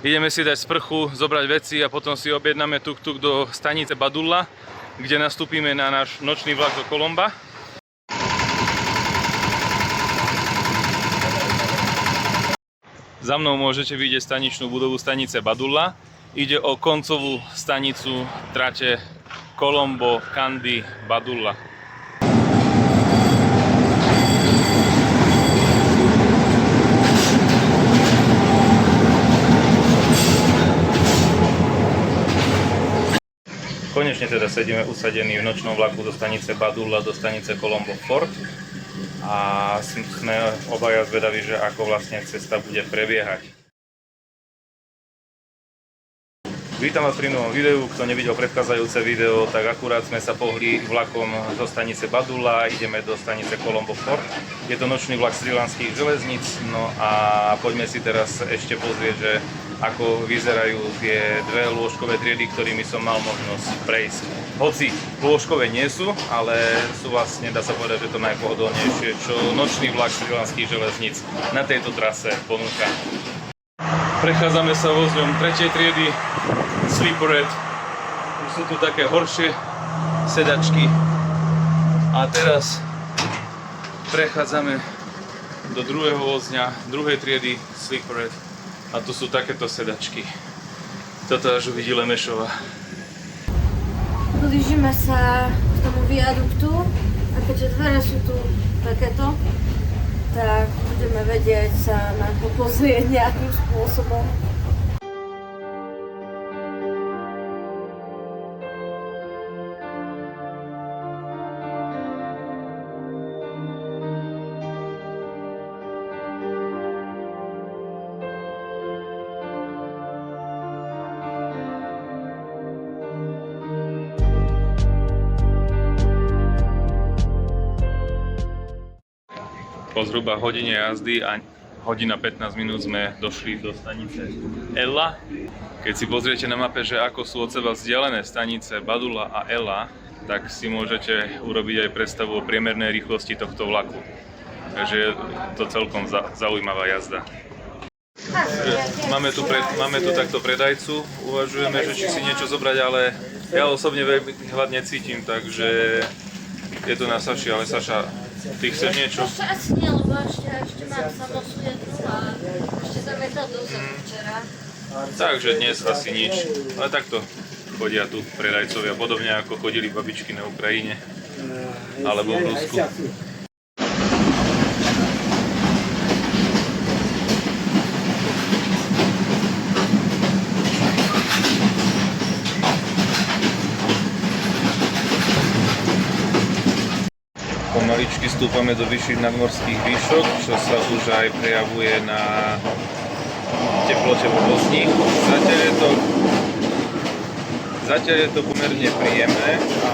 Ideme si dať sprchu, zobrať veci a potom si objednáme tuk-tuk do stanice Badulla, kde nastúpime na náš nočný vlak do Kolomba. Za mnou môžete vidieť staničnú budovu stanice Badulla. Ide o koncovú stanicu trate Colombo, Kandy, Badulla. Konečne teda sedíme usadení v nočnom vlaku do stanice Badulla, do stanice Colombo Fort. A sme obaja zvedaví, že ako vlastne cesta bude prebiehať. Vítam vás pri novom videu. Kto nevidel predchádzajúce video, tak akurát sme sa pohli vlakom zo stanice Badulla, ideme do stanice Colombo Fort. Je to nočný vlak srilanských železníc, no a poďme si teraz ešte pozrieť, že ako vyzerajú tie dve lôžkové triedy, ktorými som mal možnosť prejsť. Hoci lôžkové nie sú, ale sú vlastne, dá sa povedať, že to najpohodlnejšie, čo nočný vlak srilanských železníc na tejto trase ponúka. Prechádzame sa vozňom 3. triedy Sleeperette. Už sú tu také horšie sedačky. A teraz prechádzame do druhého vozňa 2. triedy Sleeperette. A tu sú takéto sedačky. Toto až uvidí Lemešova. Blížime sa k tomu viaduktu a keďže dvere sú tu takéto, tak budeme vedieť sa na to pozrieť nejakým spôsobom. Po zhruba hodine jazdy a hodina 15 minút sme došli do stanice Ella. Keď si pozriete na mape, že ako sú od seba vzdialené stanice Badulla a Ella, tak si môžete urobiť aj predstavu o priemernej rýchlosti tohto vlaku. Takže je to celkom zaujímavá jazda. Máme tu takto predajcu, uvažujeme, že či si niečo zobrať, ale ja osobne veľmi hlad necítim, takže je to na Saši, ale Saša, ty chceš niečo? Ešte asi nie, lebo ešte mám samosu jednu a ešte som jedol dozadu včera. Takže dnes asi nič, ale takto chodia tu predajcovia, podobne ako chodili babičky na Ukrajine alebo v Rusku. Pomaličky stúpame do vyšších nadmorských výšok, čo sa už aj prejavuje na teplote vo vozni. Zatiaľ je to pomerne príjemné a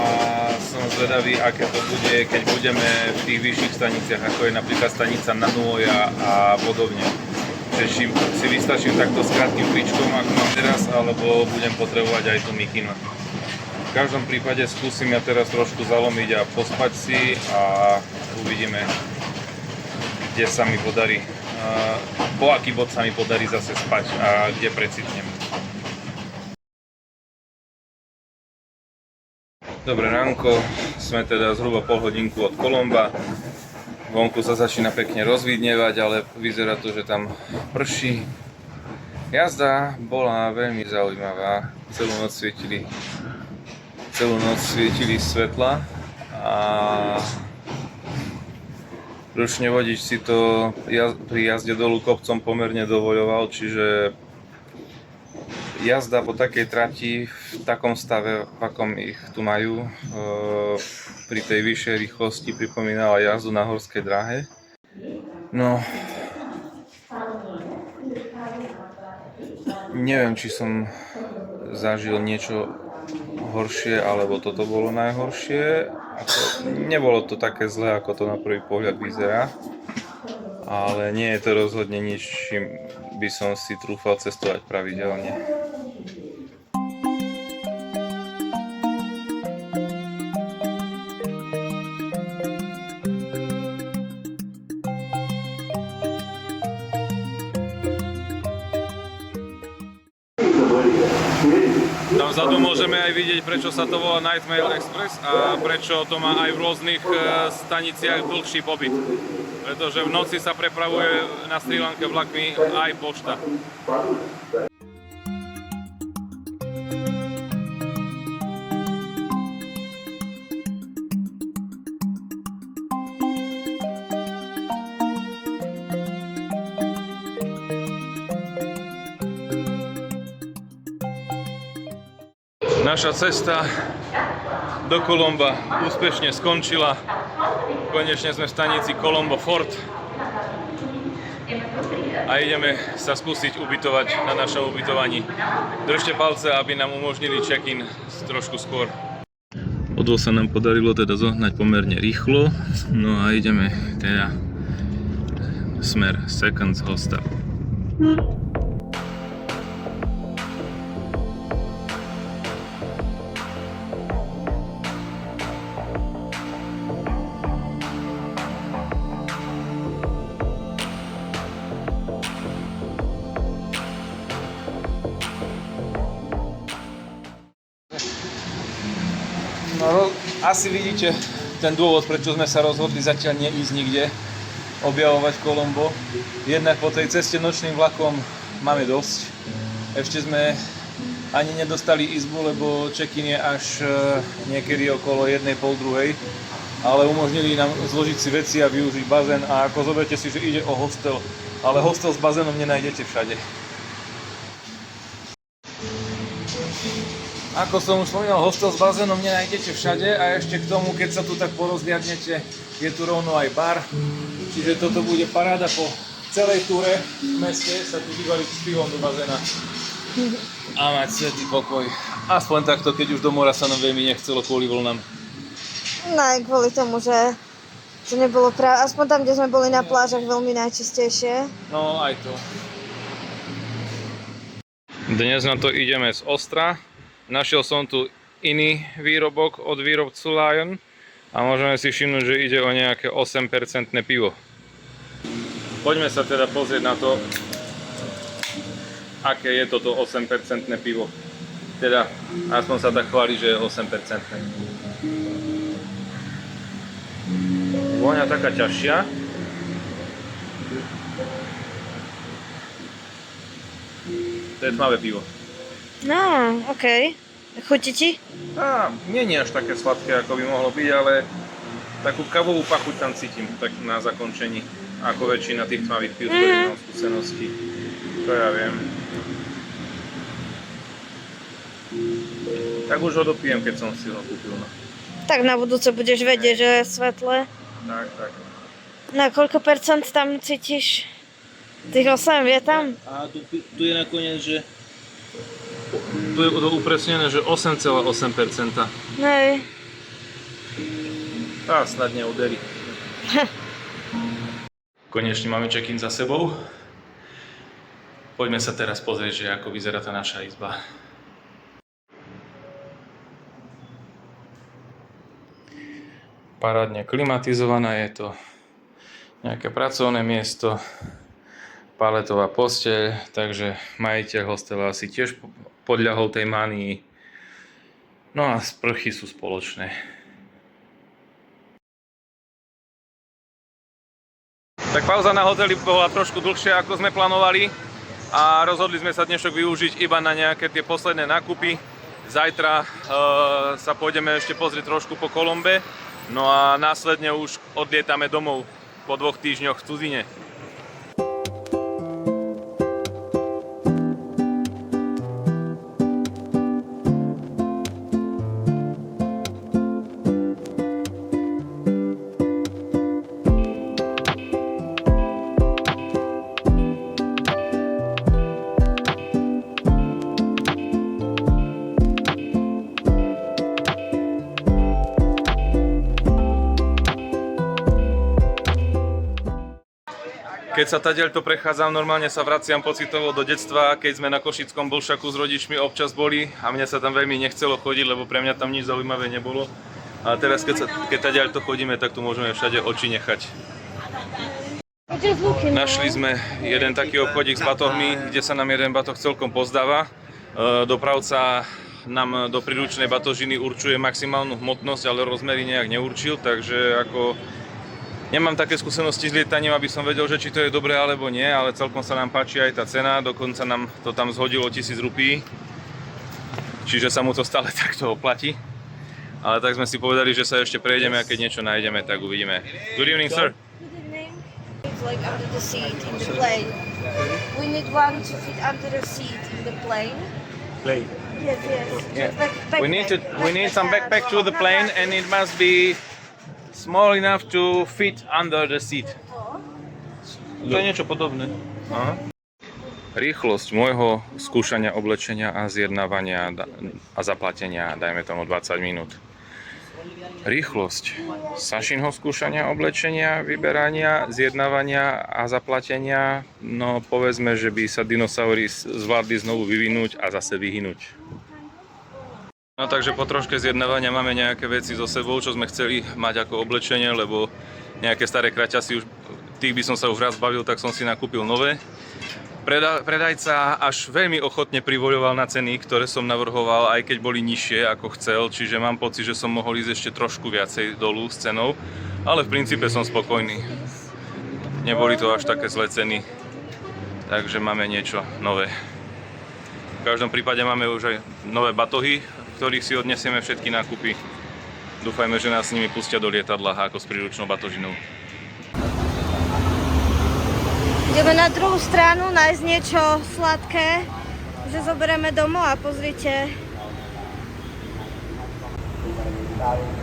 som zvedavý, aké to bude, keď budeme v tých vyšších staniciach, ako je napríklad stanica Nanuoja a podobne. Čiže si vystačím takto s krátkym tričkom, ako mám teraz, alebo budem potrebovať aj tú mikinu. V každom prípade skúsim ja teraz trošku zalomiť a pospať si a uvidíme, kde sa mi podarí, po aký bod sa mi podarí zase spať a kde precitnem. Dobré ránko, sme teda zhruba pol hodinku od Kolomba. Vonku sa začína pekne rozvidnievať, ale vyzerá to, že tam prší. Jazda bola veľmi zaujímavá, celú noc svietili svetla a ručne vodič si to pri jazde dolu kopcom pomerne dovoľoval, čiže jazda po takej trati v takom stave, v akom ich tu majú, pri tej vyššej rýchlosti pripomínala jazdu na horskej dráhe. No, neviem, či som zažil niečo horšie, alebo toto bolo najhoršie. Nebolo to také zlé, ako to na prvý pohľad vyzerá, ale nie je to rozhodne nič, čím by som si trúfal cestovať pravidelne. vzadu môžeme aj vidieť, prečo sa to volá Night Mail Express a prečo to má aj v rôznych staniciach dlhší pobyt. Pretože v noci sa prepravuje na Srí Lanke vlakmi aj pošta. Naša cesta do Colomba úspešne skončila. Konečne sme v stanici Colombo Fort a ideme sa skúsiť ubytovať na našom ubytovaní. Držte palce, aby nám umožnili check-in trošku skôr. Odvod sa nám podarilo teda zohnať pomerne rýchlo, no a ideme teda smer Seconds Hostel. No, asi vidíte ten dôvod, prečo sme sa rozhodli zatiaľ neísť nikde objavovať Colombo. Jednak po tej ceste nočným vlakom máme dosť. Ešte sme ani nedostali izbu, lebo check-in je až niekedy okolo 1:30, ale umožnili nám zložiť si veci a využiť bazén. A ako zoberte si, že ide o hostel, ale hostel s bazénom nenájdete všade. Ako som už spomínal, hostel s bazénom nenájdete všade a ešte k tomu, keď sa tu tak porozliadnete, je tu rovno aj bar. Čiže toto bude paráda po celej túre v meste sa tu vyvaliť s pivom do bazéna a mať svätý pokoj. Aspoň takto, keď už do mora sa nám veľmi nechcelo kvôli vlnám. No aj kvôli tomu, že nebolo aspoň tam, kde sme boli na plážach, veľmi najčistejšie. No aj to. Dnes na to ideme z Ostra. Našiel som tu iný výrobok od výrobcu Lion a môžeme si všimnúť, že ide o nejaké 8% pivo. Poďme sa teda pozrieť na to, aké je toto 8% pivo. Teda, aspoň sa tak chváli, že je 8%. Vôňa taká ťažšia. To je tmavé pivo. No, okej. Chutí ti? Nie je až také sladké, ako by mohlo byť, ale takú kavovú pachuť tam cítim tak na zakončení, ako väčšina tých tmavých pív, ktorých mám skúsenosti. To ja viem. Tak už ho dopijem, keď som si ho kúpil. No. Tak na budúce budeš vedieť, že je svetlé. Tak. Na koľko percent tam cítiš? Tých 8 je tam? A tu je nakoniec, že tu je to upresnené, že 8,8%. Hej. Tá snad neuderí. Konečne máme check-in za sebou. Poďme sa teraz pozrieť, že ako vyzerá tá naša izba. Parádne klimatizovaná je to. Nejaké pracovné miesto. Paletová posteľ, takže majiteľ hostela asi tiež podľahol tej manii. No a sprchy sú spoločné. Tak pauza na hoteli bola trošku dlhšia, ako sme plánovali a rozhodli sme sa dnešok využiť iba na nejaké tie posledné nákupy. Zajtra sa pôjdeme ešte pozrieť trošku po Colombe, no a následne už odlietame domov po 2 týždňoch v cudzine. Keď sa tadiaľto prechádzam, normálne sa vraciam pocitovo do detstva, keď sme na Košickom Bolšaku s rodičmi občas boli a mne sa tam veľmi nechcelo chodiť, lebo pre mňa tam nič zaujímavé nebolo. A teraz, keď tadiaľto chodíme, tak tu môžeme všade oči nechať. Našli sme jeden taký obchodík s batohmi, kde sa nám jeden batoh celkom pozdáva. Dopravca nám do príručnej batožiny určuje maximálnu hmotnosť, ale rozmery nejak neurčil, takže ako nemám také skúsenosti s lietaním, aby som vedel, že či to je dobré alebo nie, ale celkom sa nám páči aj tá cena, dokonca nám to tam zhodilo 1000 rupí, čiže sa mu to stále takto oplatí. Ale tak sme si povedali, že sa ešte prejdeme a keď niečo nájdeme, tak uvidíme. Good evening, sir. Good evening. It's like under the seat in the plane. We need one to fit under the seat in the plane. Plane. Yes, yes. Yeah. Backpack. We need some backpack to the plane and it must be small enough to fit under the seat. To je niečo podobné. Aha. Rýchlosť môjho skúšania oblečenia a zjednávania a zaplatenia, dajme tomu 20 minút. Rýchlosť Sašinho skúšania oblečenia, vyberania, zjednávania a zaplatenia, no povedzme, že by sa dinosaury zvládli znovu vyvinúť a zase vyhynúť. No takže po troške zjednávania máme nejaké veci so sebou, čo sme chceli mať ako oblečenie, lebo nejaké staré kraťasy už, tých by som sa už raz bavil, tak som si nakúpil nové. Predajca až veľmi ochotne privoľoval na ceny, ktoré som navrhoval, aj keď boli nižšie ako chcel, čiže mám pocit, že som mohol ísť ešte trošku viacej dolu s cenou, ale v princípe som spokojný. Neboli to až také zlé ceny, takže máme niečo nové. V každom prípade máme už aj nové batohy, v ktorých si odnesieme všetky nákupy. Dúfajme, že nás s nimi pustia do lietadla ako s príručnou batožinou. Ideme na druhú stranu nájsť niečo sladké, že zoberieme domov a pozrite,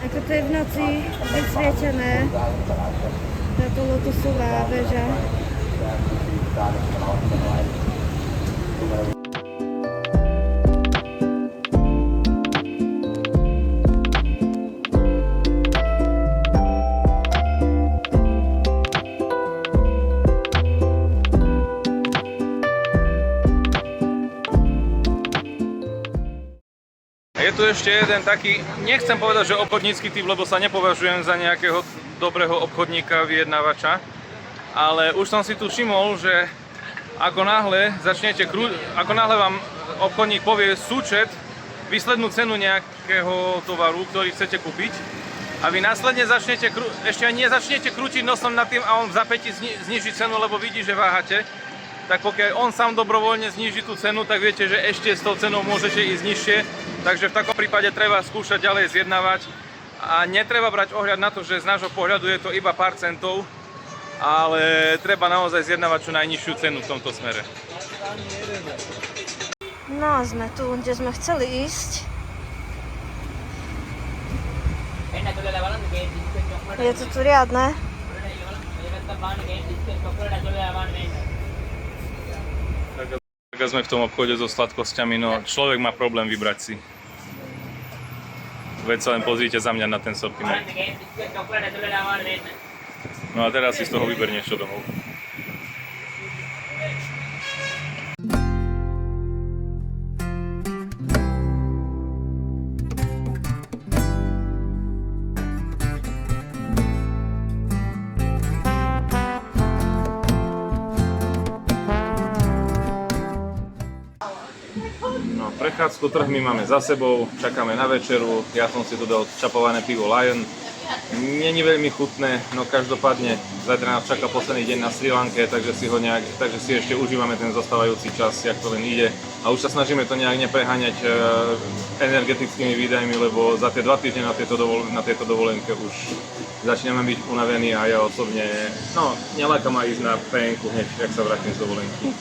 ako to je v noci vysvietené, táto lotusová väža. Je tu ešte jeden taký, nechcem povedať, že obchodnícky typ, lebo sa nepovažujem za nejakého dobrého obchodníka, vyjednávača, ale už som si tu všimol, že ako náhle vám obchodník povie súčet, výslednú cenu nejakého tovaru, ktorý chcete kúpiť, a vy následne ešte aj nezačnete krútiť nosom nad tým a on v zapätí zníži cenu, lebo vidí, že váhate, tak pokiaľ on sám dobrovoľne zníži tú cenu, tak viete, že ešte s tou cenou môžete ísť nižšie. Takže v takom prípade treba skúšať ďalej zjednávať a netreba brať ohľad na to, že z nášho pohľadu je to iba pár centov, ale treba naozaj zjednávať čo najnižšiu cenu v tomto smere. No, sme tu, kde sme chceli ísť. Je to tu riadne. Tak sme v tom obchode so sladkosťami, no človek má problém vybrať si. Veď sa len pozrite za mňa na ten sortiment. No a teraz si z toho vyber niečo domov. Prechádzku trhmi máme za sebou, čakáme na večeru, ja som si tu dal čapované pivo Lion. Není veľmi chutné, no každopádne zajtra nás čaká posledný deň na Srí Lanke, takže si ešte užívame ten zostávajúci čas, jak to len ide. A už sa snažíme to nejak nepreháňať energetickými výdajmi, lebo za tie 2 týždne na tejto dovolenke už začíname byť unavení a ja osobne, no neláka ma ísť na PN-ku hneď, jak sa vrátim z dovolenky.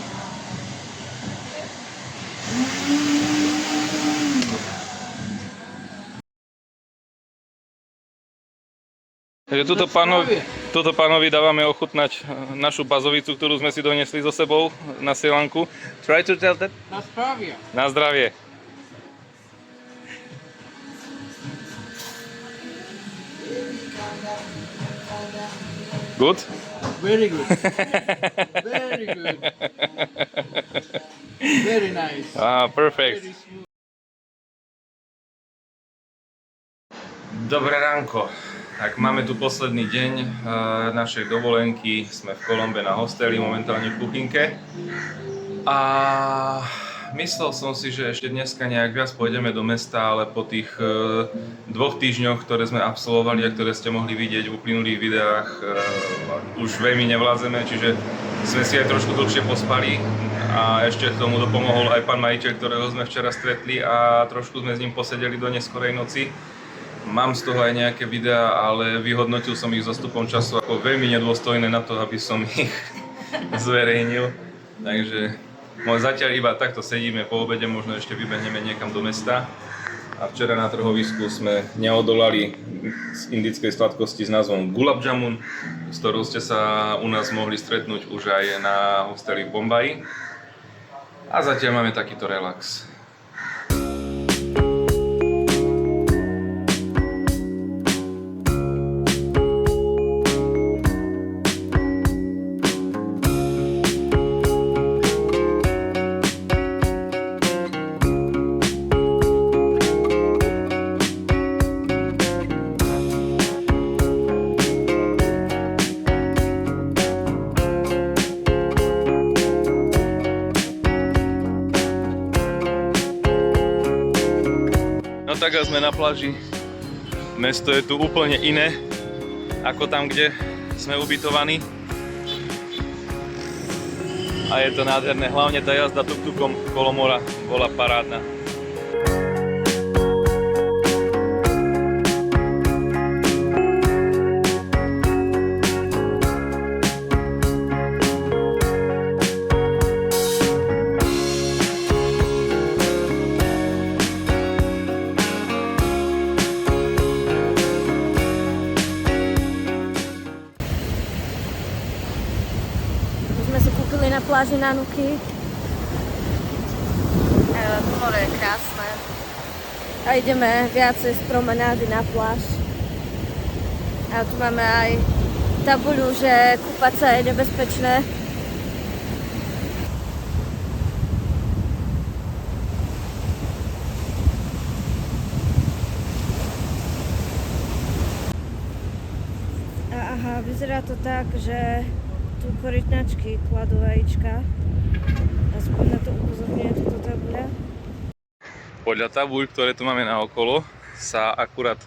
Takže túto pánovi dávame ochutnať našu bazovicu, ktorú sme si doniesli so sebou na Srí Lanku. Try to tell that. Na zdravie. Na zdravie. Good? Very good. Very good. Very nice. Perfect. Very smooth. Dobré ránko. Tak máme tu posledný deň našej dovolenky. Sme v Kolombe na hosteli, momentálne v kuchynke. A myslel som si, že ešte dneska nejak viac pôjdeme do mesta, ale po tých 2 týždňoch, ktoré sme absolvovali a ktoré ste mohli vidieť v uplynulých videách, už veľmi nevládzeme, čiže sme si aj trošku dlhšie pospali a ešte k tomu dopomohol aj pán majiteľ, ktorého sme včera stretli a trošku sme s ním posedeli do neskorej noci. Mám z toho aj nejaké videá, ale vyhodnotil som ich zostupom času ako veľmi nedôstojné na to, aby som ich zverejnil. Takže zatiaľ iba takto sedíme po obede, možno ešte vybehneme niekam do mesta. A včera na trhovisku sme neodolali z indickej sladkosti s názvom Gulab Jamun, s ktorou ste sa u nás mohli stretnúť už aj na hosteli v Bombaji. A zatiaľ máme takýto relax. No tak a sme na pláži. Mesto je tu úplne iné ako tam, kde sme ubytovaní. A je to nádherné, hlavne tá jazda tuk-tukom kolo mora bola parádna. Sme si kúpili na pláži Nanuky. To more je krásne. A ideme viacej z promenády na pláž. A tu máme aj tabuľu, že kúpať sa je nebezpečné. A aha, vyzerá to tak, že tu korytnačky kladú vajíčka. Aspoň na to upozorňuje túto tabuľa. Podľa tabuľ, ktoré tu máme naokolo, sa akurát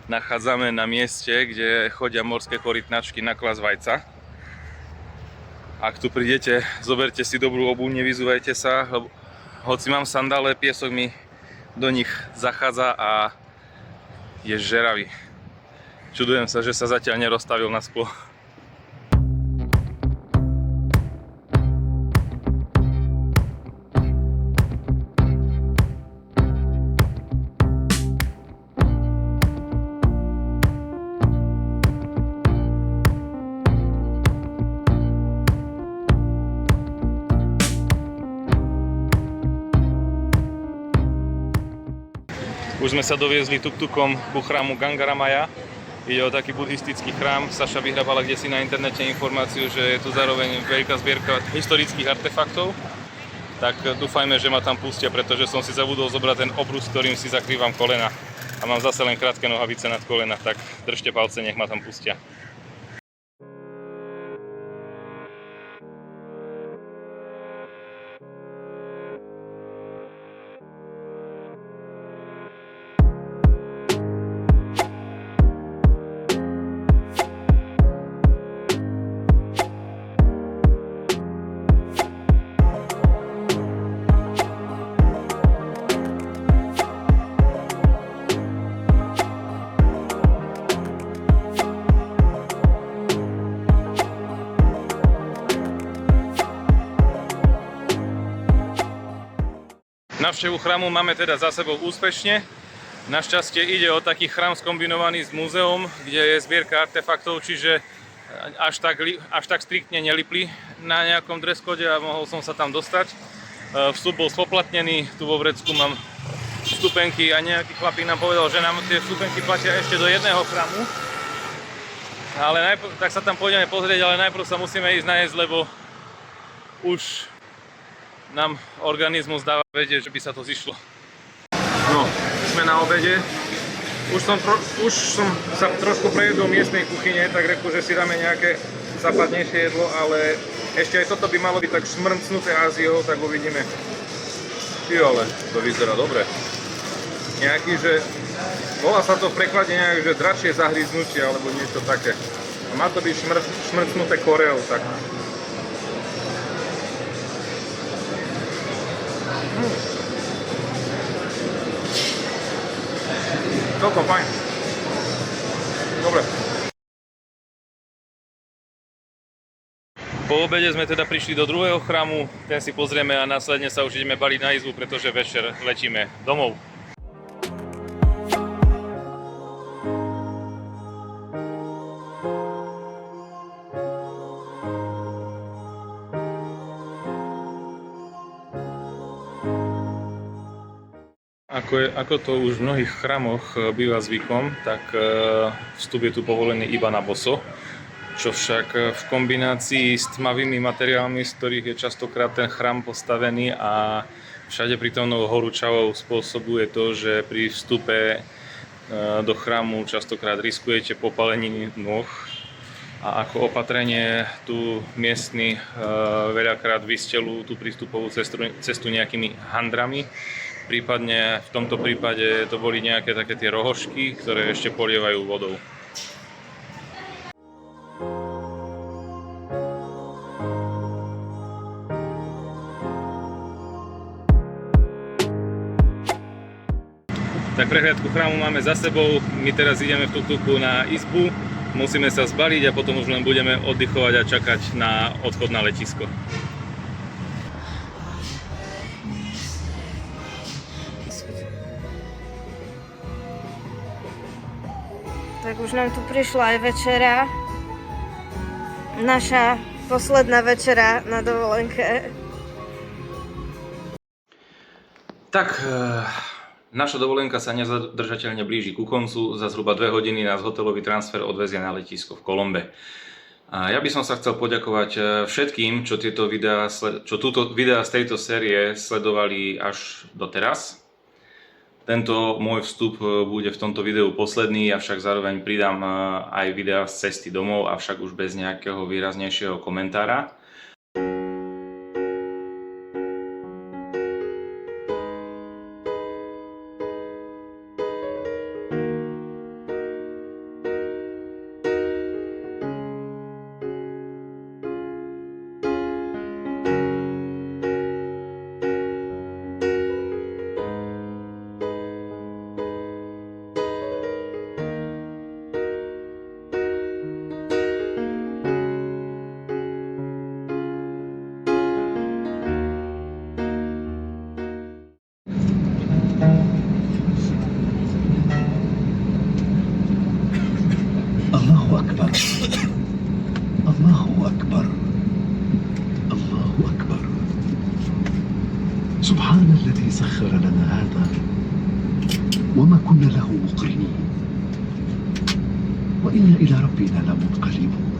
nachádzame na mieste, kde chodia morské korytnačky na klas vajca. Ak tu prídete, zoberte si dobrú obuň, nevyzúvajte sa, lebo hoci mám sandále, piesok mi do nich zachádza a je žeravý. Čudujem sa, že sa zatiaľ nerozstavil na sklo. Už sme sa doviezli tuk-tukom ku chrámu Ganga Ramaya. Ide o taký buddhistický chrám. Saša vyhrabala kdesi na internete informáciu, že je tu zároveň veľká zbierka historických artefaktov. Tak dúfajme, že ma tam pustia, pretože som si zabudol zobrať ten obrus, ktorým si zakrývam kolena. A mám zase len krátke nohavice nad kolena, tak držte palce, nech ma tam pustia. Návštevu chrámu máme teda za sebou úspešne. Našťastie ide o taký chrám skombinovaný s múzeom, kde je zbierka artefaktov, čiže až tak striktne nelipli na nejakom dress code a mohol som sa tam dostať. Vstup bol spoplatnený, tu vo vrecku mám vstupenky a nejaký chlapík nám povedal, že nám tie vstupenky platia ešte do jedného chrámu. Ale tak sa tam pôjdeme pozrieť, ale najprv sa musíme ísť najesť, lebo už nám organizmus dáva vedieť, že by sa to zišlo. No, sme na obede. Už som sa trošku prejedol miestnej kuchyne, tak reku, že si dáme nejaké západnejšie jedlo, ale ešte aj toto by malo byť tak šmrncnuté Áziou, tak uvidíme. ale to vyzerá dobre. Nejaký, že volá sa to v preklade nejak, že dračie zahryznutie alebo niečo také. A má to byť šmrcnuté koreo, tak. Celkom fajn. Dobre. Po obede sme teda prišli do druhého chrámu, ten si pozrieme a následne sa už ideme baliť na izbu, pretože večer letíme domov. Ako to už v mnohých chrámoch býva zvykom, tak vstup je tu povolený iba na boso, čo však v kombinácii s tmavými materiálmi, z ktorých je častokrát ten chrám postavený a všade prítomnou horúčavou spôsobuje to, že pri vstupe do chrámu častokrát riskujete popálenie nôh a ako opatrenie tu miestni veľakrát vystelú tú prístupovú cestu nejakými handrami. Prípadne v tomto prípade to boli nejaké také tie rohožky, ktoré ešte polievajú vodou. Tak prehliadku chrámu máme za sebou, my teraz ideme v tuk-tuku na izbu, musíme sa zbaliť a potom už len budeme oddychovať a čakať na odchod na letisko. Tak už nám tu prišla aj večera. Naša posledná večera na dovolenke. Tak, naša dovolenka sa nezadržateľne blíži ku koncu. Za zhruba 2 hodiny nás hotelový transfer odvezie na letisko v Kolombe. A ja by som sa chcel poďakovať všetkým, čo túto videá z tejto série sledovali až doteraz. Tento môj vstup bude v tomto videu posledný, avšak zároveň pridám aj videá z cesty domov, avšak už bez nejakého výraznejšieho komentára. الله أكبر الله أكبر الله أكبر سبحان الذي سخر لنا هذا وما كنا له مقرنين وإنا إلى ربنا لمنقلبون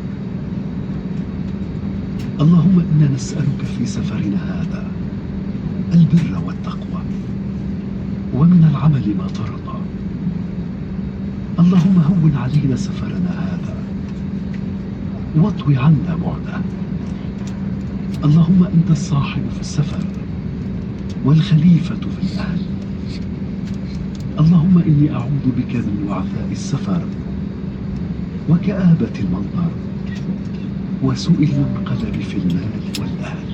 اللهم إنا نسألك في سفرنا هذا البر والتقوى ومن العمل ما ترضى اللهم هون علينا سفرنا هذا واطوي عنا بعده اللهم أنت الصاحب في السفر والخليفة في الأهل اللهم إني أعوذ بك من وعثاء السفر وكآبة المنظر وسوء المنقلب في المال والأهل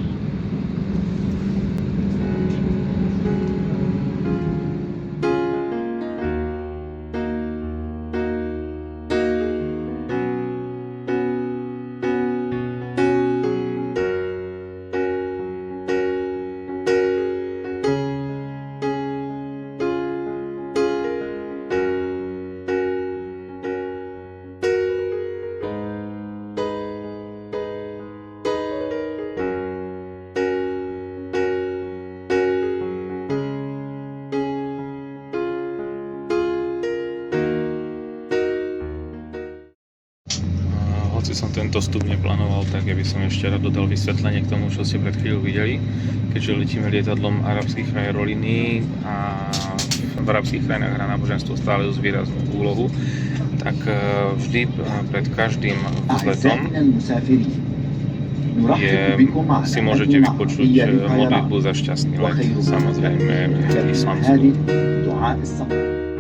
Hoci som tento vstup neplánoval, tak ja by som ešte rád dodal vysvetlenie k tomu, čo ste pred chvíľou videli. Keďže letíme lietadlom arabských aerolínií a v arabských krajinách hrá náboženstvo stále dosť výraznú úlohu, tak vždy pred každým vzletom si môžete vypočuť modlitbu za šťastný let, samozrejme islamskú. دعاء الصبر